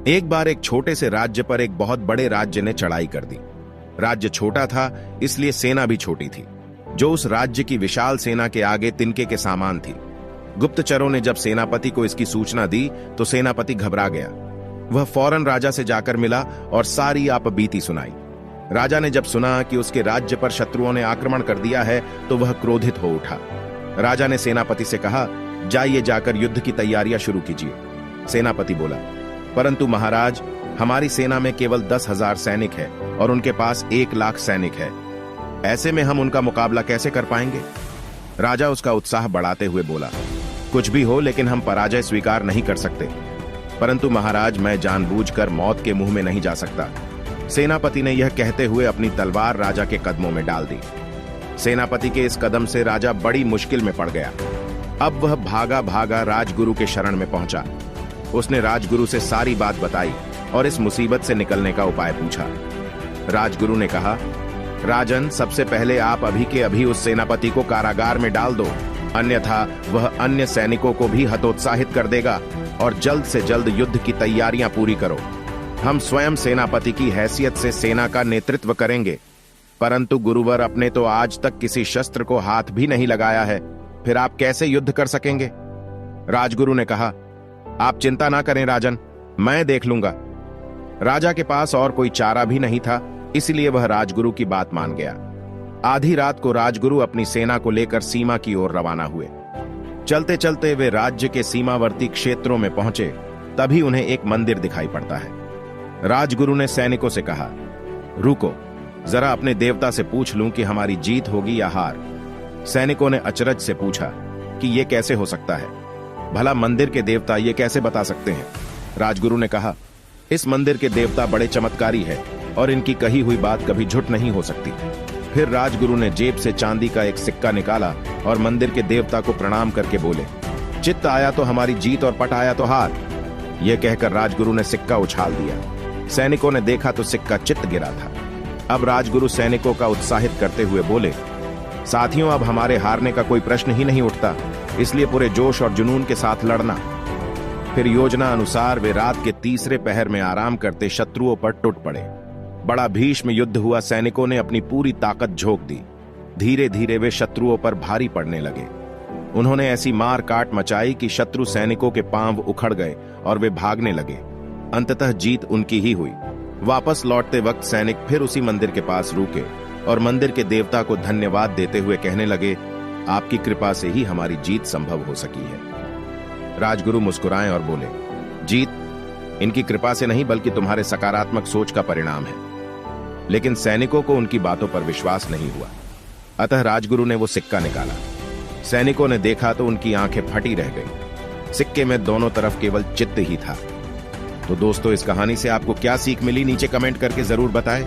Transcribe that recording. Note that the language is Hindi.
एक बार एक छोटे से राज्य पर एक बहुत बड़े राज्य ने चढ़ाई कर दी। राज्य छोटा था, इसलिए सेना भी छोटी थी, जो उस राज्य की विशाल सेना के आगे तिनके के सामान थी। गुप्तचरों ने जब सेनापति को इसकी सूचना दी तो सेनापति घबरा गया। वह फौरन राजा से जाकर मिला और सारी आपबीती सुनाई। राजा ने जब सुना कि उसके राज्य पर शत्रुओं ने आक्रमण कर दिया है तो वह क्रोधित हो उठा। राजा ने सेनापति से कहा, जाइए जाकर युद्ध की तैयारियां शुरू कीजिए। सेनापति बोला, परंतु महाराज, हमारी सेना में केवल 10,000 सैनिक है और उनके पास 1,00,000 सैनिक है। ऐसे में हम उनका मुकाबला कैसे कर पाएंगे? राजा उसका उत्साह बढ़ाते हुए बोला, कुछ भी हो, लेकिन हम पराजय स्वीकार नहीं कर सकते। परंतु महाराज, मैं जानबूझकर मौत के मुंह में नहीं जा सकता। सेनापति ने यह कहते हुए अपनी तलवार राजा के कदमों में डाल दी। सेनापति के इस कदम से राजा बड़ी मुश्किल में पड़ गया। अब वह भागा भागा राजगुरु के शरण में पहुंचा। उसने राजगुरु से सारी बात बताई और इस मुसीबत से निकलने का उपाय पूछा। राजगुरु ने कहा, राजन, सबसे पहले आप अभी के अभी उस सेनापति को कारागार में डाल दो, अन्यथा वह अन्य सैनिकों को भी हतोत्साहित कर देगा और जल्द से जल्द युद्ध की तैयारियां पूरी करो। हम स्वयं सेनापति की हैसियत से सेना का नेतृत्व करेंगे। परंतु गुरुवर, अपने तो आज तक किसी शस्त्र को हाथ भी नहीं लगाया है, फिर आप कैसे युद्ध कर सकेंगे? राजगुरु ने कहा, आप चिंता ना करें राजन, मैं देख लूंगा। राजा के पास और कोई चारा भी नहीं था, इसलिए वह राजगुरु की बात मान गया। आधी रात को राजगुरु अपनी सेना को लेकर सीमा की ओर रवाना हुए। चलते चलते वे राज्य के सीमावर्ती क्षेत्रों में पहुंचे, तभी उन्हें एक मंदिर दिखाई पड़ता है। राजगुरु ने सैनिकों से कहा, रुको, जरा अपने देवता से पूछ लूं कि हमारी जीत होगी या हार। सैनिकों ने अचरज से पूछा कि यह कैसे हो सकता है? भला मंदिर के देवता ये कैसे बता सकते हैं? राजगुरु ने कहा, इस मंदिर के देवता बड़े चमत्कारी है और इनकी कही हुई बात कभी झूठ नहीं हो सकती। फिर राजगुरु ने जेब से चांदी का एक सिक्का निकाला और मंदिर के देवता को प्रणाम करके बोले, चित्त आया तो हमारी जीत और पट आया तो हार। यह कहकर राजगुरु ने सिक्का उछाल दिया। सैनिकों ने देखा तो सिक्का चित्त गिरा था। अब राजगुरु सैनिकों का उत्साहित करते हुए बोले, साथियों, अब हमारे हारने का कोई प्रश्न ही नहीं उठता, इसलिए पूरे जोश और जुनून के साथ लड़ना। फिर योजना अनुसार वे रात के तीसरे पहर में आराम करते शत्रुओं पर टूट पड़े। बड़ा भीष्म युद्ध हुआ। सैनिकों ने अपनी पूरी ताकत झोंक दी। धीरे धीरे वे शत्रुओं पर भारी पड़ने लगे। उन्होंने ऐसी मार काट मचाई कि शत्रु सैनिकों के पांव उखड़ गए और वे भागने लगे। अंततः जीत उनकी ही हुई। वापस लौटते वक्त सैनिक फिर उसी मंदिर के पास रुके और मंदिर के देवता को धन्यवाद देते हुए कहने लगे, आपकी कृपा से ही हमारी जीत संभव हो सकी है। राजगुरु मुस्कुराए और बोले, जीत इनकी कृपा से नहीं बल्कि तुम्हारे सकारात्मक सोच का परिणाम है। लेकिन सैनिकों को उनकी बातों पर विश्वास नहीं हुआ। अतः राजगुरु ने वो सिक्का निकाला। सैनिकों ने देखा तो उनकी आंखें फटी रह गईं। सिक्के में दोनों तरफ केवल चित्त ही था। तो दोस्तों, इस कहानी से आपको क्या सीख मिली, नीचे कमेंट करके जरूर बताएं।